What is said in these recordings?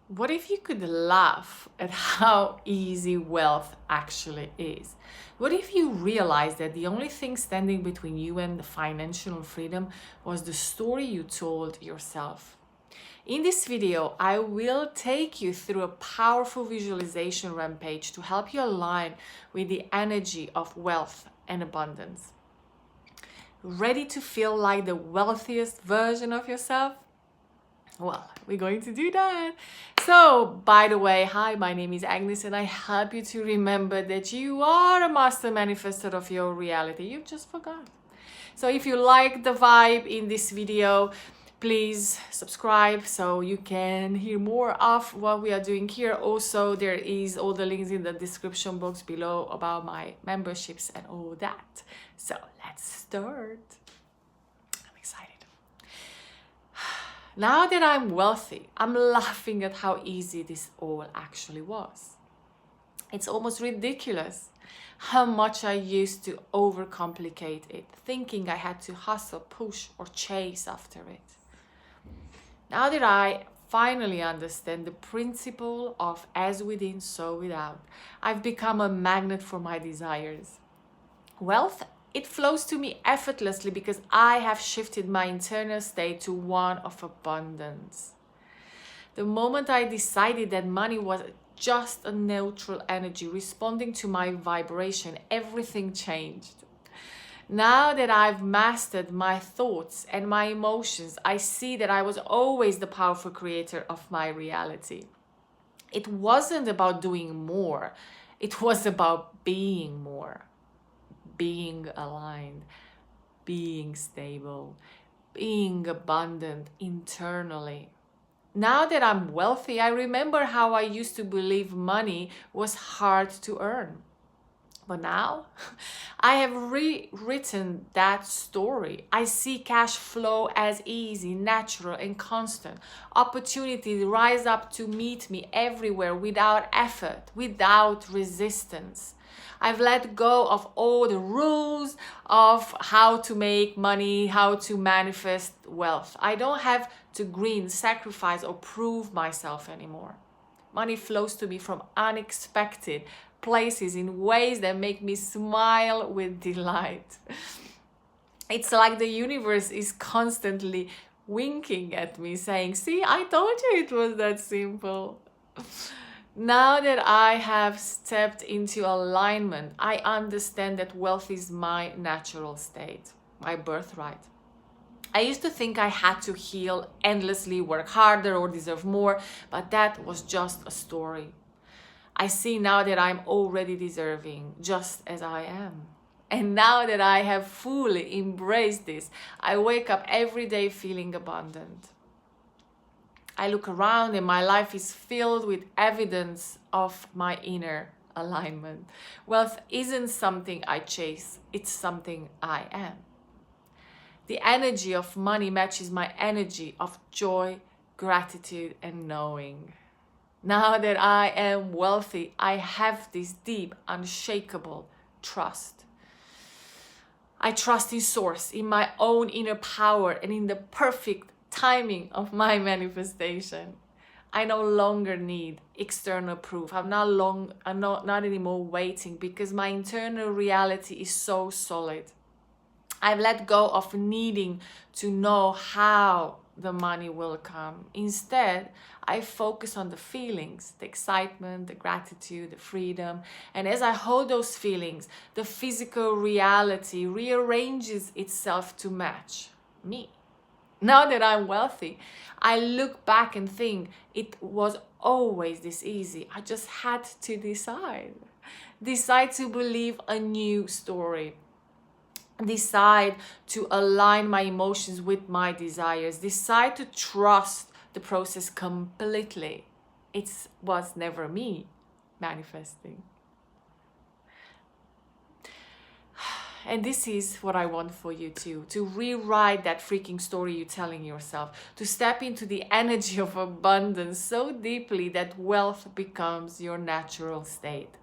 What if you could laugh at how easy wealth actually is? What if you realized that the only thing standing between you and the financial freedom was the story you told yourself? In this video, I will take you through a powerful visualization rampage to help you align with the energy of wealth and abundance. Ready to feel like the wealthiest version of yourself? Well, we're going to do that. So, by the way, hi, my name is Agnes and I help you to remember that you are a master manifester of your reality. You just forgot. So if you like the vibe in this video, please subscribe so you can hear more of what we are doing here. Also, there is all the links in the description box below about my memberships and all that. So let's start. I'm excited. Now that I'm wealthy, I'm laughing at how easy this all actually was. It's almost ridiculous how much I used to overcomplicate it, thinking I had to hustle, push, or chase after it. Now that I finally understand the principle of as within, so without, I've become a magnet for my desires. Wealth, it flows to me effortlessly because I have shifted my internal state to one of abundance. The moment I decided that money was just a neutral energy responding to my vibration, everything changed. Now that I've mastered my thoughts and my emotions, I see that I was always the powerful creator of my reality. It wasn't about doing more, it was about being more. Being aligned, being stable, being abundant internally. Now that I'm wealthy, I remember how I used to believe money was hard to earn. But now I have rewritten that story. I see cash flow as easy, natural, and constant. Opportunities rise up to meet me everywhere without effort, without resistance. I've let go of all the rules of how to make money, how to manifest wealth. I don't have to grind, sacrifice, or prove myself anymore. Money flows to me from unexpected places in ways that make me smile with delight. It's like the universe is constantly winking at me, saying, "See, I told you it was that simple." Now that I have stepped into alignment, I understand that wealth is my natural state, my birthright. I used to think I had to heal endlessly, work harder, or deserve more, but that was just a story. I see now that I'm already deserving, just as I am. And now that I have fully embraced this, I wake up every day feeling abundant. I look around and my life is filled with evidence of my inner alignment. Wealth isn't something I chase, it's something I am. The energy of money matches my energy of joy, gratitude, and knowing. Now that I am wealthy, I have this deep, unshakable trust. I trust in Source, in my own inner power, and in the perfect timing of my manifestation. I no longer need external proof. I'm not anymore waiting because my internal reality is so solid. I've let go of needing to know how the money will come. Instead, I focus on the feelings, the excitement, the gratitude, the freedom. And as I hold those feelings, the physical reality rearranges itself to match me. Now that I'm wealthy, I look back and think it was always this easy. I just had to decide to believe a new story. Decide to align my emotions with my desires. Decide to trust the process completely. It was never me manifesting. And this is what I want for you too, to rewrite that freaking story you're telling yourself, to step into the energy of abundance so deeply that wealth becomes your natural state.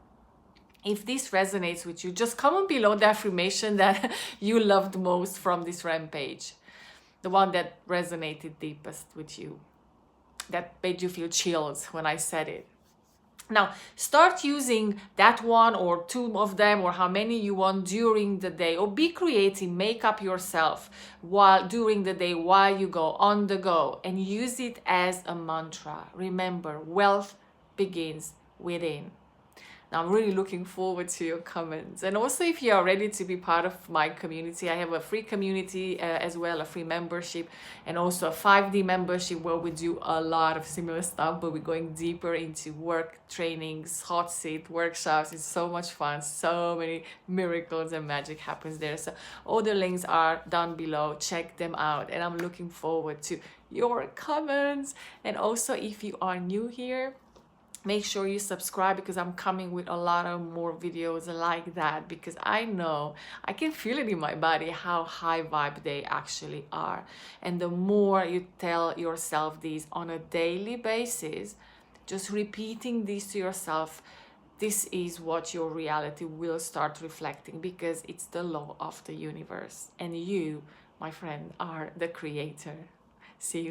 If this resonates with you, just comment below the affirmation that you loved most from this rampage, the one that resonated deepest with you. that made you feel chills when I said it. Now, start using that one or two of them or how many you want during the day, or be creative, make up yourself while during the day while you go on the go, and use it as a mantra. Remember, wealth begins within. Now, I'm really looking forward to your comments. And also, if you are ready to be part of my community, I have a free community as well, a free membership, and also a 5D membership where we do a lot of similar stuff, but we're going deeper into work, trainings, hot seat, workshops. It's so much fun. So many miracles and magic happens there. So all the links are down below. Check them out. And I'm looking forward to your comments. And also, if you are new here, make sure you subscribe, because I'm coming with a lot of more videos like that, because I know, I can feel it in my body how high vibe they actually are. And the more you tell yourself these on a daily basis, just repeating this to yourself, this is what your reality will start reflecting, because it's the law of the universe. And you, my friend, are the creator. See you.